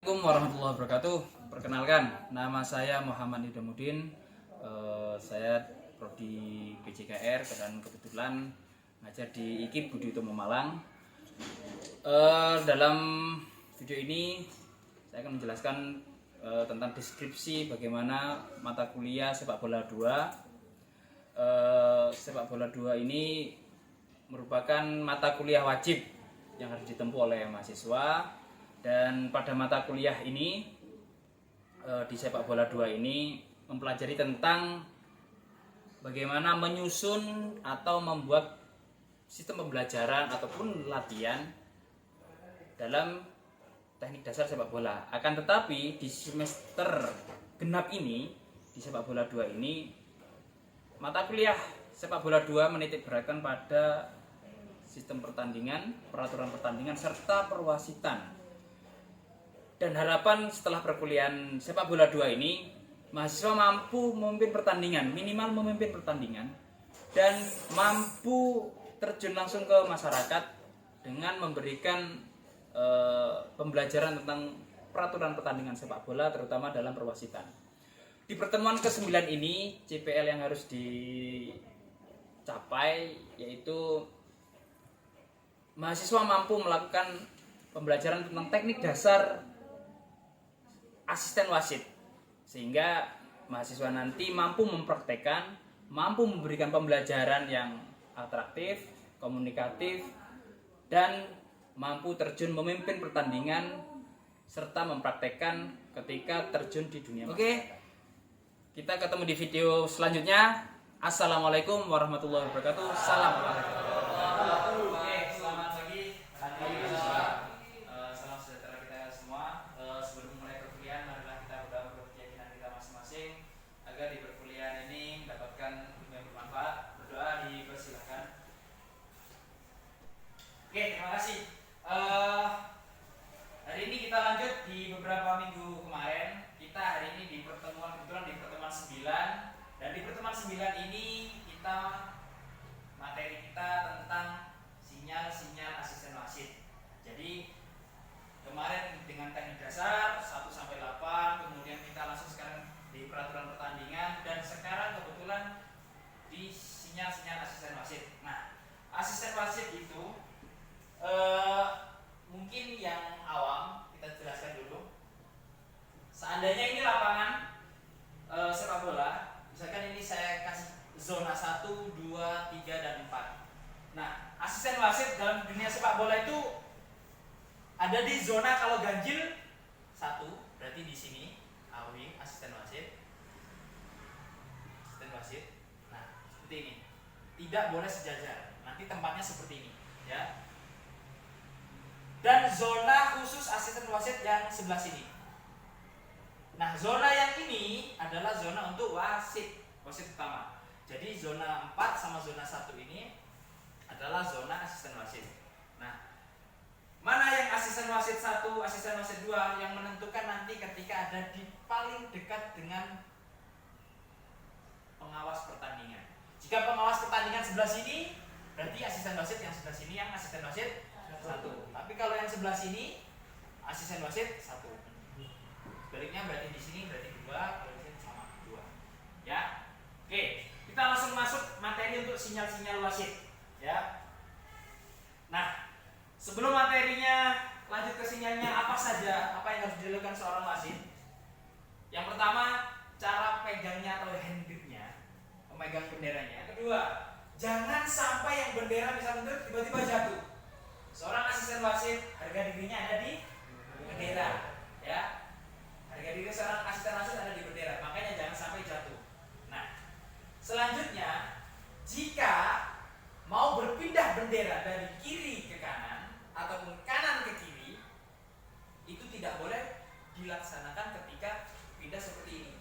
Assalamualaikum warahmatullahi wabarakatuh. Perkenalkan, nama saya Muhammad Hidamuddin. Saya prodi PJKR dan kebetulan ngajar di IKIP Budi Utomo Malang. Dalam video ini saya akan menjelaskan tentang deskripsi bagaimana mata kuliah sepak bola 2. Sepak bola 2 ini merupakan mata kuliah wajib yang harus ditempuh oleh mahasiswa. Dan pada mata kuliah ini di sepak bola 2 ini mempelajari tentang bagaimana menyusun atau membuat sistem pembelajaran ataupun latihan dalam teknik dasar sepak bola. Akan tetapi di semester genap ini di sepak bola 2 ini mata kuliah sepak bola 2 menitik beratkan pada sistem pertandingan, peraturan pertandingan serta perwasitan. Dan harapan setelah perkuliahan sepak bola 2 ini, mahasiswa mampu memimpin pertandingan, minimal memimpin pertandingan, dan mampu terjun langsung ke masyarakat dengan memberikan pembelajaran tentang peraturan pertandingan sepak bola, terutama dalam perwasitan. Di pertemuan ke-9 ini, CPL yang harus dicapai yaitu mahasiswa mampu melakukan pembelajaran tentang teknik dasar asisten wasit, sehingga mahasiswa nanti mampu mempraktekkan, mampu memberikan pembelajaran yang atraktif, komunikatif, dan mampu terjun memimpin pertandingan serta mempraktekkan ketika terjun di dunia. Oke, kita ketemu di video selanjutnya. Assalamualaikum warahmatullahi wabarakatuh. Salam olahraga. Agar di perkuliahan ini mendapatkan ilmu yang bermanfaat. Berdoa dipersilahkan. Oke, terima kasih. Hari ini kita lanjut di beberapa minggu kemarin. Kita hari ini di pertemuan 9, dan di pertemuan 9 ini materi kita tentang sinyal-sinyal asisten wasit. Jadi kemarin dengan teknik dasar 1 sampai 8, kemudian kita langsung sekarang di peraturan pertandingan, dan sekarang kebetulan di sinyal-sinyal asisten wasit. Nah, asisten wasit itu mungkin yang awam kita jelaskan dulu. Seandainya ini lapangan sepak bola, misalkan ini saya kasih zona 1, 2, 3, dan 4. Nah, asisten wasit dalam dunia sepak bola itu ada di zona, kalau ganjil 1, berarti di sini AW, asisten wasit. Nah, seperti ini. Tidak boleh sejajar. Nanti tempatnya seperti ini, ya. Dan zona khusus asisten wasit yang sebelah sini. Nah, zona yang ini adalah zona untuk wasit utama. Jadi zona 4 sama zona 1 ini adalah zona asisten wasit. Nah, mana yang asisten wasit 1, asisten wasit 2 yang menentukan nanti ketika ada di paling dekat dengan pengawas pertandingan. Jika pengawas pertandingan sebelah sini, berarti asisten wasit yang sebelah sini yang asisten wasit 1. Tapi kalau yang sebelah sini, asisten wasit 1. Sebaliknya berarti di sini berarti 2, kalau di sini sama 2. Ya. Oke, kita langsung masuk materi untuk sinyal-sinyal wasit, ya. Nah, sebelum materinya lanjut ke sinyalnya, apa yang harus dilakukan seorang wasit? Yang pertama, cara pegangnya atau hand gripnya, memegang benderanya. Yang kedua, jangan sampai yang bendera misalnya tiba-tiba jatuh. Seorang asisten wasit harga dirinya ada di bendera, ya. Harga diri seorang asisten wasit ada di bendera, makanya jangan sampai jatuh. Nah, selanjutnya, jika mau berpindah bendera dari kiri ke kanan ataupun kanan ke kiri, itu tidak boleh dilaksanakan ketika pindah seperti ini.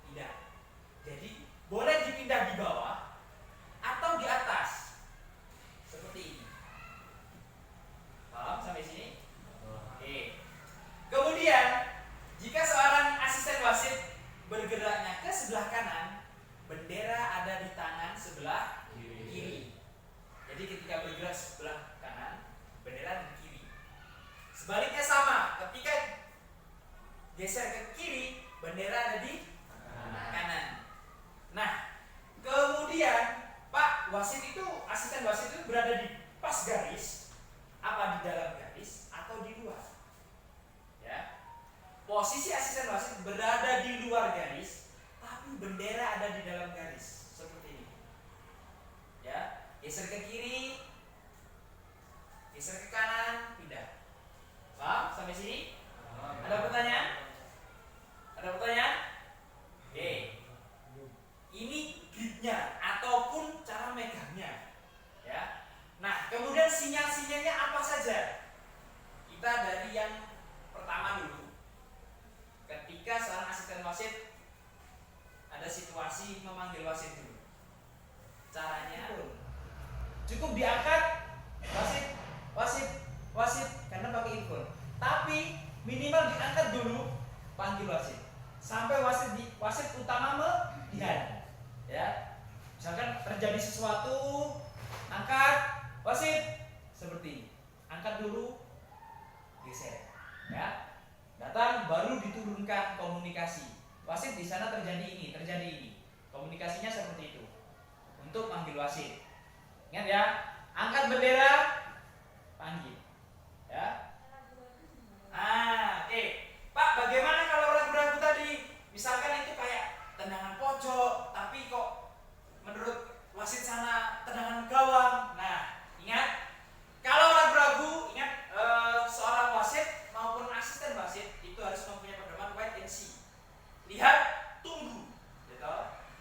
Tidak. Jadi boleh dipindah di bawah atau di atas seperti ini. Paham sampai sini? Oke. Kemudian jika seorang asisten wasit wasit itu, asisten wasit itu berada di pas garis, apa di dalam garis atau di luar. Ya. Posisi asisten wasit berada di luar garis, tapi bendera ada di dalam garis. Seperti ini. Ya, geser ke kiri, geser ke kanan, pindah. Paham sampai sini? Ada pertanyaan? Ada pertanyaan? Oke. Ini gripnya ataupun cara megangnya. Ya. Nah, kemudian sinyal-sinyalnya apa saja? Kita dari yang pertama dulu. Ketika seorang asisten wasit ada situasi memanggil wasit dulu. Caranya cukup diangkat wasit karena pakai earphone. Tapi minimal diangkat dulu, panggil wasit sampai wasit utama melihat. Ya, misalkan terjadi sesuatu, angkat wasit seperti ini, angkat dulu, geser. Ya, datang baru diturunkan komunikasi. Wasit di sana terjadi ini. Komunikasinya seperti itu untuk panggil wasit. Ingat ya, angkat bendera, panggil. Ya. Oke. Pak, bagaimana kalau ragu-ragu tadi? Misalkan itu kayak tendangan pojok, tapi kok menurut wasit sana tendangan gawang. Nah, ingat, kalau ragu-ragu, ingat seorang wasit maupun asisten wasit itu harus mempunyai pedoman wait and see. Lihat, tunggu. Gitu.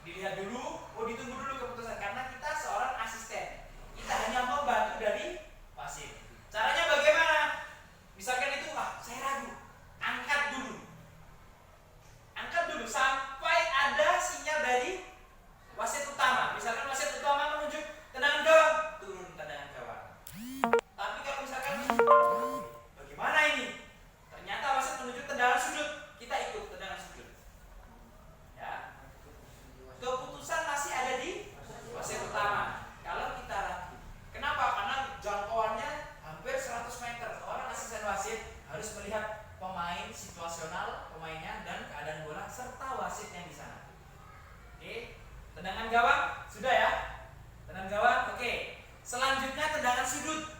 Dilihat dulu, ditunggu dulu keputusan karena kita seorang asisten. Kita hanya membantu dari wasit. Caranya bagaimana? Misalkan itu, saya ragu. Angkat dulu sampai ada sinyal dari wasit utama. Misalkan wasit utama menunjuk tendangan gawang, turun tendangan gawang. Tapi kalau misalkan bagaimana ini? Ternyata wasit menunjuk tendangan sudut, kita ikut tendangan sudut. Ya. Keputusan masih ada di wasit utama. Kalau kita ragu. Kenapa? Karena jangkauannya hampir 100 meter. Seorang asisten wasit harus melihat pemain situasional, pemainnya dan keadaan bola serta wasit yang di sana. Oke, tendangan gawang sudah ya. Tendangan gawang, oke. Selanjutnya tendangan sudut.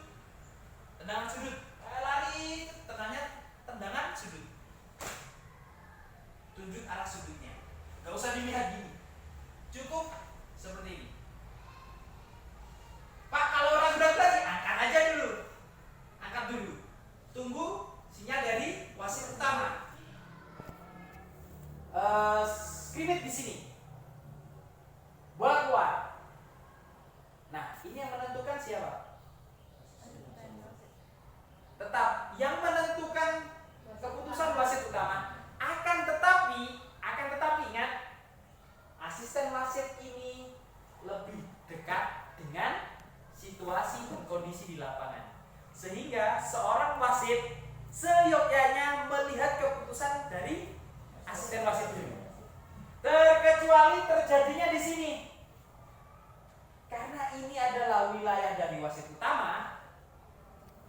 Lari, tendangan sudut. Tunjuk arah sudutnya. Gak usah dilihat gini. Cukup seperti ini. Pak, kalau ragu-ragu lagi, angkat aja dulu. Tunggu sinyal dari wasit utama. Scrimmage di sini. Bola keluar. Nah, ini yang menentukan siapa? Tetap yang menentukan keputusan wasit utama. Akan tetapi ingat, asisten wasit ini lebih dekat dengan situasi dan kondisi di lapangan. Sehingga seorang wasit seyogyanya melihat keputusan dari asisten wasit dulu. Terkecuali terjadinya di sini. Karena ini adalah wilayah dari wasit utama,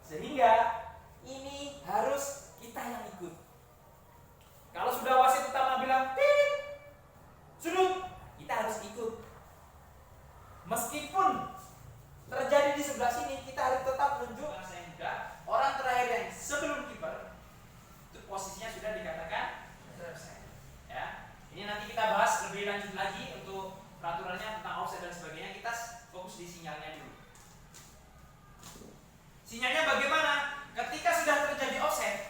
sehingga ini harus kita yang ikut. Kalau sudah wasit utama bilang tit, sudut, kita harus ikut. Meskipun terjadi di sebelah sini, kita harus tetap menunjuk orang terakhir yang sebelum kiper itu posisinya sudah dikatakan offside. Ya, ini nanti kita bahas lebih lanjut lagi untuk peraturannya tentang offside dan sebagainya. Kita fokus di sinyalnya dulu. Sinyalnya bagaimana? Ketika sudah terjadi offside,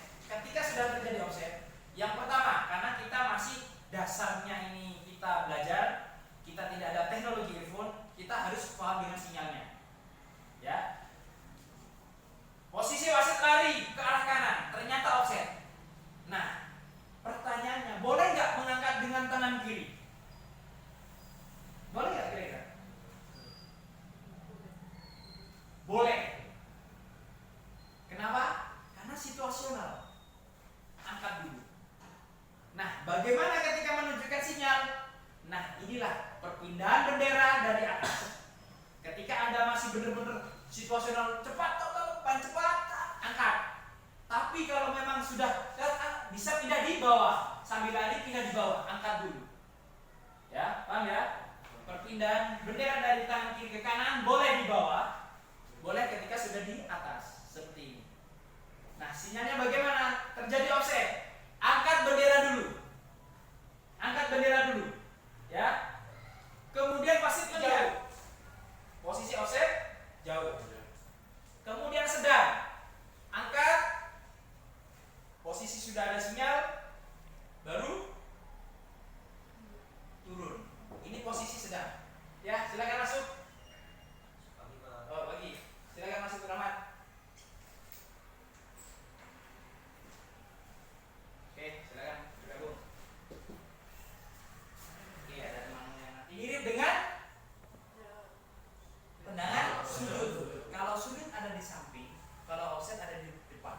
yang pertama, karena kita masih dasarnya ini kita belajar, kita tidak ada teknologi earphone, kita harus paham dengan sinyalnya. Ya. Posisi wasit lari ke arah kanan, ternyata offside. Nah, pertanyaannya, boleh nggak mengangkat dengan tangan kiri? Boleh nggak kira-kira? Boleh. Kenapa? Karena situasional. Angkat dulu. Nah, bagaimana ketika menunjukkan sinyal? Nah, inilah perpindahan bendera dari atas. Ketika Anda masih benar-benar situasional cepat, angkat. Tapi kalau memang sudah bisa pindah di bawah, sambil lari pindah di bawah, angkat dulu. Ya, paham ya? Perpindahan perpindahan bendera dari tangan kiri ke kanan boleh di bawah, boleh ketika sudah di atas seperti ini. Nah, sinyalnya bagaimana? Terjadi offset. Angkat bendera dulu. Angkat bendera dulu. Ya. Kemudian wasit jauh. Posisi offset jauh. Kemudian sedang. Angkat. Posisi sudah ada sinyal baru turun. Ini posisi sedang. Ya, silakan masuk. Oh, pagi. Silakan masuk ke Rahmat. Oke, silakan bergabung. Oke, ada teman yang nanti mirip dengan tendangan sudut. Kalau sudut ada di samping, kalau offset ada di depan.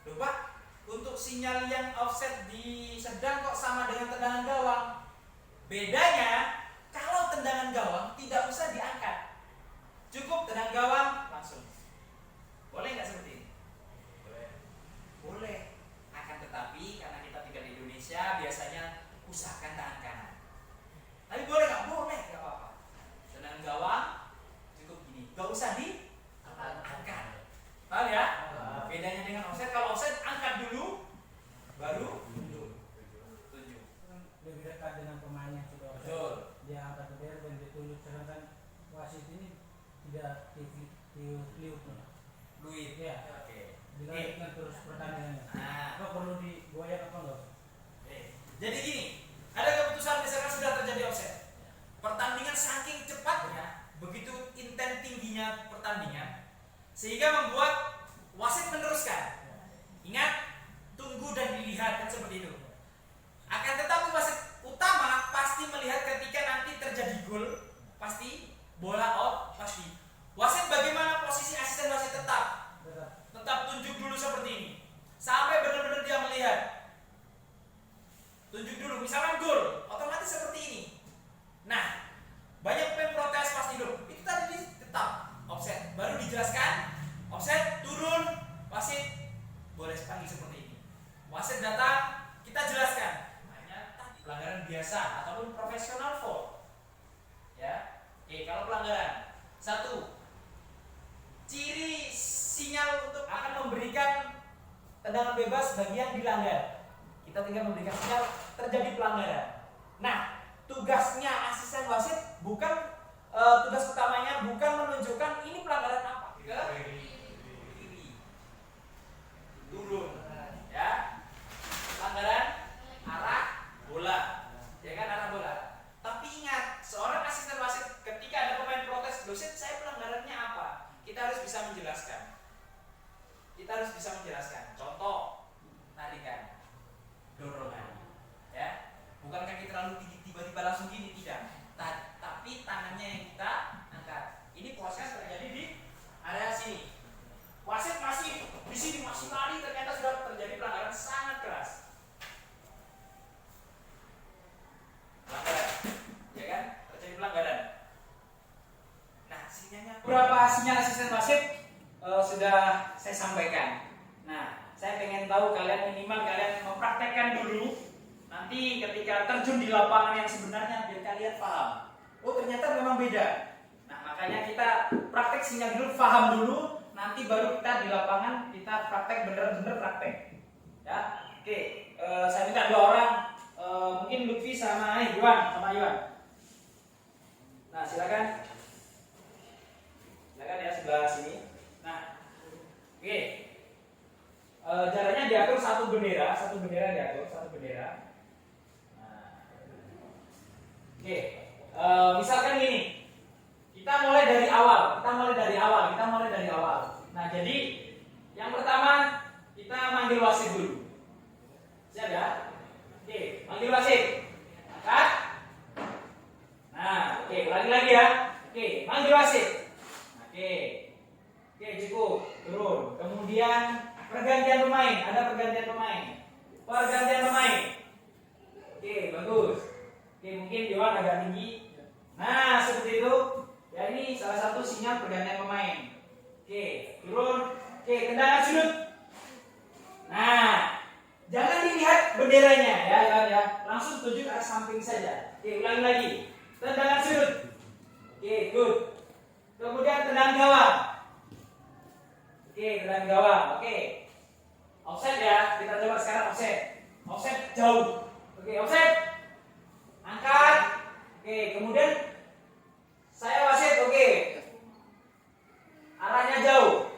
Lupa, untuk sinyal yang offset di sedang kok sama dengan tendangan gawang. Bedanya, kalau tendangan gawang tidak usah diangkat. Cukup tendangan gawang langsung. Boleh nggak seperti ini? Boleh. Boleh. Akan tetapi karena kita tinggal di Indonesia, biasanya usahakan tangan kanan. Tapi boleh nggak? Boleh, nggak apa-apa. Tendangan gawang cukup gini. Nggak usah diangkat. Paham ya? Bedanya dengan offset, kalau offset angkat dulu, baru tunjuk. Lebih dekat dengan pemain yang sudah offset. Betul. Dia angkat bendera dan ditunjuk, sedangkan wasit ini tidak diliut. Duit. Ya. Oke. Dilanjutkan terus pertandingannya. Nah, Apa perlu digoyak apa enggak? jadi gini, ada keputusan misalkan sudah terjadi offset. Pertandingan saking cepatnya, begitu intens tingginya pertandingan, sehingga membuat wasit meneruskan. Ingat, tunggu dan dilihat kan seperti itu. Akan tetapi wasit utama pasti melihat ketika nanti terjadi gol, pasti bola out, pasti. Wasit bagaimana posisi asisten wasit tetap tunjuk dulu seperti ini. Sampai benar-benar dia melihat. Tunjuk dulu, misalkan gol, otomatis seperti ini. Nah, banyak pemain protes pasti dulu. Itu tadi tetap offset, baru dijelaskan. Offset turun, wasit boleh panggil seperti ini. Wasit datang, kita jelaskan. Hanya pelanggaran biasa ataupun profesional foul. Ya, oke, kalau pelanggaran satu, ciri sinyal untuk akan memberikan tendangan bebas bagi yang dilanggar. Kita tinggal memberikan sinyal terjadi pelanggaran. Nah, tugasnya asisten wasit bukan tugas utamanya bukan menunjukkan ini pelanggaran apa. Kiri, turun, ya. Pelanggaran arah bola, ya kan arah bola. Tapi ingat, seorang asisten wasit ketika ada pemain protes, "Wasit, saya pelanggarannya apa?" Kita harus bisa menjelaskan. Contoh, tarikan, dorongan, ya. Bukan kaki terlalu tinggi tiba-tiba langsung gini, tidak. Tapi tangannya yang kita angkat. Ini proses terjadi di area sini. Wasit masih di sini masih lari, ternyata sudah terjadi pelanggaran sangat keras. Pelanggaran, ya kan? Terjadi pelanggaran. Nah, sinyalnya beberapa sinyal asisten wasit sudah saya sampaikan. Nah, saya pengen tahu kalian minimal kalian mempraktekkan dulu. Nanti ketika terjun di lapangan yang sebenarnya biar kalian paham. Oh, ternyata memang beda. Nah, makanya kita praktek sinyal dulu, paham dulu. Nanti baru kita di lapangan kita praktek bener-bener praktek. Ya, oke. Saya minta dua orang, mungkin Lutfi sama Iwan, Nah, silakan. Silakan ya sebelah sini. Nah, oke. Jaraknya diatur satu bendera diatur satu bendera. Nah, oke. Misalkan gini. Kita mulai dari awal. Nah, jadi yang pertama kita manggil wasit dulu. Siap ya? Oke, manggil wasit. Angkat. Nah, oke, ulangi lagi ya. Oke, manggil wasit. Oke, cukup. Turun. Kemudian pergantian pemain. Ada pergantian pemain. Oke, bagus. Oke, mungkin Iwan agak tinggi. Nah, seperti itu. Ya, ini salah satu sinyal pergantian pemain. Oke, turun. Oke, tendangan sudut. Nah, jangan dilihat benderanya ya. Langsung tuju ke arah samping saja. Oke, ulangi lagi. Tendangan sudut. good. Kemudian tendang gawang. Oke, tendang gawang. Oke. Offset ya. Kita coba sekarang offset. Offset jauh. Oke, offset. Angkat. Oke, kemudian saya wasit. Oke. Arahnya jauh.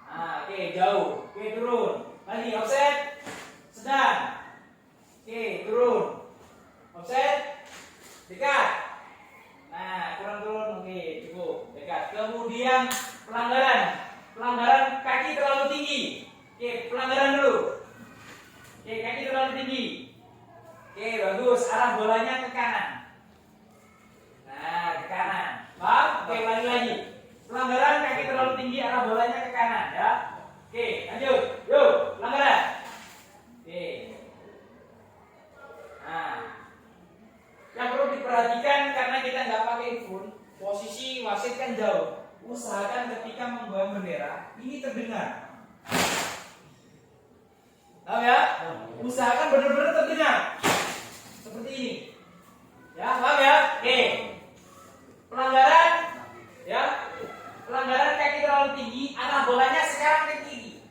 Nah, oke, jauh. Oke, turun. Lagi offset. Sedang. Oke, turun. Offset. Dekat. Nah, kurang turun. Oke, cukup. Dekat. Kemudian pelanggaran. Pelanggaran kaki terlalu tinggi. Oke, pelanggaran dulu. Oke, kaki terlalu tinggi. Oke, bagus. Arah bolanya ke kanan. Nah, ke kanan. Paham? Oke, lagi. Pelanggaran kaki terlalu tinggi, arah bolanya ke kanan ya. Oke, lanjut. Yuk, pelanggaran. Oke. Nah, yang perlu diperhatikan karena kita nggak pakai earphone, posisi wasit kan jauh. Usahakan ketika membawa bendera ini terdengar. Tahu ya? Usahakan benar-benar terdengar. Seperti ini. Ya, paham ya? Oke. Pelanggaran ya. Pelanggaran kaki terlalu tinggi, arah bolanya sekarang ke kiri.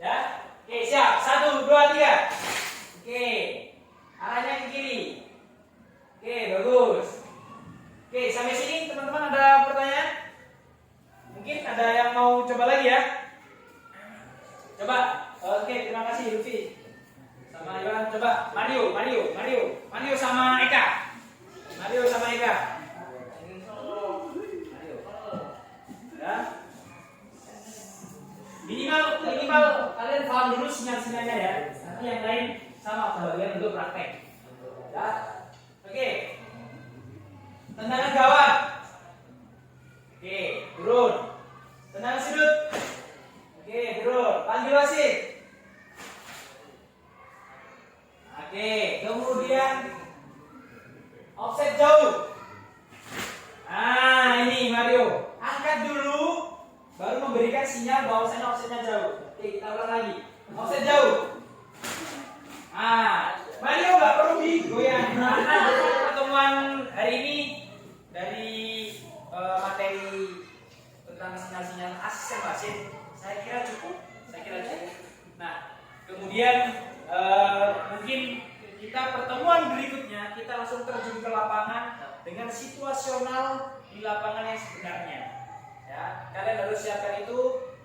Ya. Oke, siap. 1 2 3. Oke. Arahnya ke kiri. Oke, bagus. Oke, sampai sini teman-teman ada pertanyaan? Mungkin ada yang mau coba lagi ya? Coba. Oke, terima kasih Lutfi. Sama Iwan, coba Mario sama Eka. Mario sama Eka. Mario. Ya. Minimal kalian paham dulu sinyal-sinyalnya ya. Nanti yang lain sama bagian untuk praktek. Ya. Oke. Tendangan gawang. Oke, turun. Tendangan sudut. Oke, turun. Panggil wasit. Oke, kemudian offset jauh. Nah, ini Mario. Angkat dulu, baru memberikan sinyal bahwasanya offsetnya jauh. Oke, kita ulang lagi. Offset jauh. Nah, Mario nggak perlu digoyang. Karena pertemuan hari ini dari materi tentang sinyal-sinyal asisten wasit, saya kira cukup. Nah, kemudian mungkin kita pertemuan berikutnya kita langsung terjun ke lapangan dengan situasional di lapangan yang sebenarnya. Ya, kalian harus siapkan itu.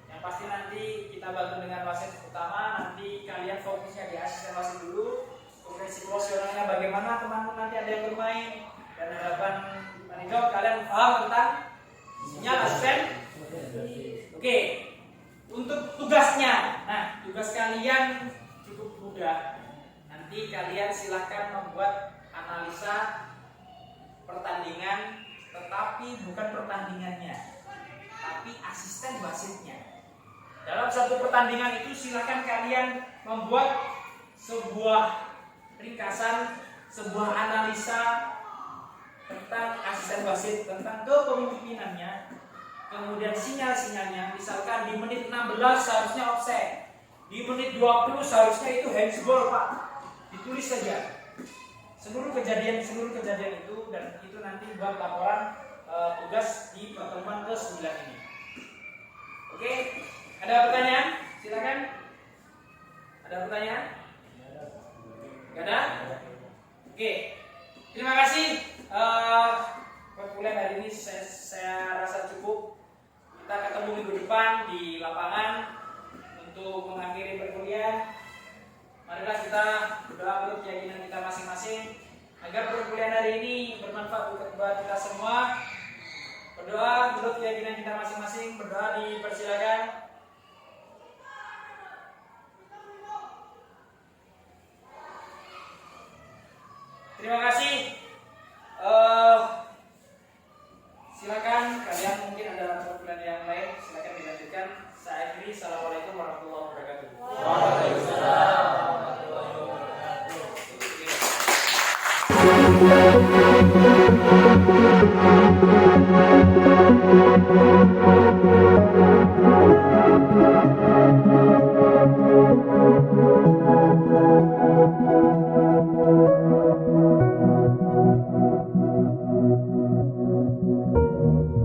Yang pasti nanti kita bantu dengan wasit utama. Nanti kalian fokusnya di asisten wasit dulu. Kemudian situasionalnya bagaimana teman-teman nanti ada yang bermain, dan harapan Manijok kalian paham tentang sinyal asisten. Oke. Untuk tugasnya, nah tugas kalian cukup mudah. Nanti kalian silahkan membuat analisa pertandingan, tetapi bukan pertandingannya, tapi asisten wasitnya. Dalam satu pertandingan itu silahkan kalian membuat sebuah ringkasan, sebuah analisa tentang asisten wasit, tentang kepemimpinannya. Kemudian sinyal-sinyalnya, misalkan di menit 16 seharusnya offset, di menit 20 seharusnya itu handsball Pak. Ditulis saja seluruh kejadian itu, dan itu nanti buat laporan tugas di pertemuan ke-9 ini. Oke, ada pertanyaan? Silakan. Ada pertanyaan? Gak ada? Oke, terima kasih. Perkuliahan hari ini saya rasa cukup. Kita ketemu minggu depan di lapangan untuk mengakhiri perkuliahan. Marilah kita berdoa menurut keyakinan kita masing-masing agar perkuliahan hari ini bermanfaat buat kita semua. Berdoa menurut keyakinan kita masing-masing. Berdoa dipersilakan. Terima kasih.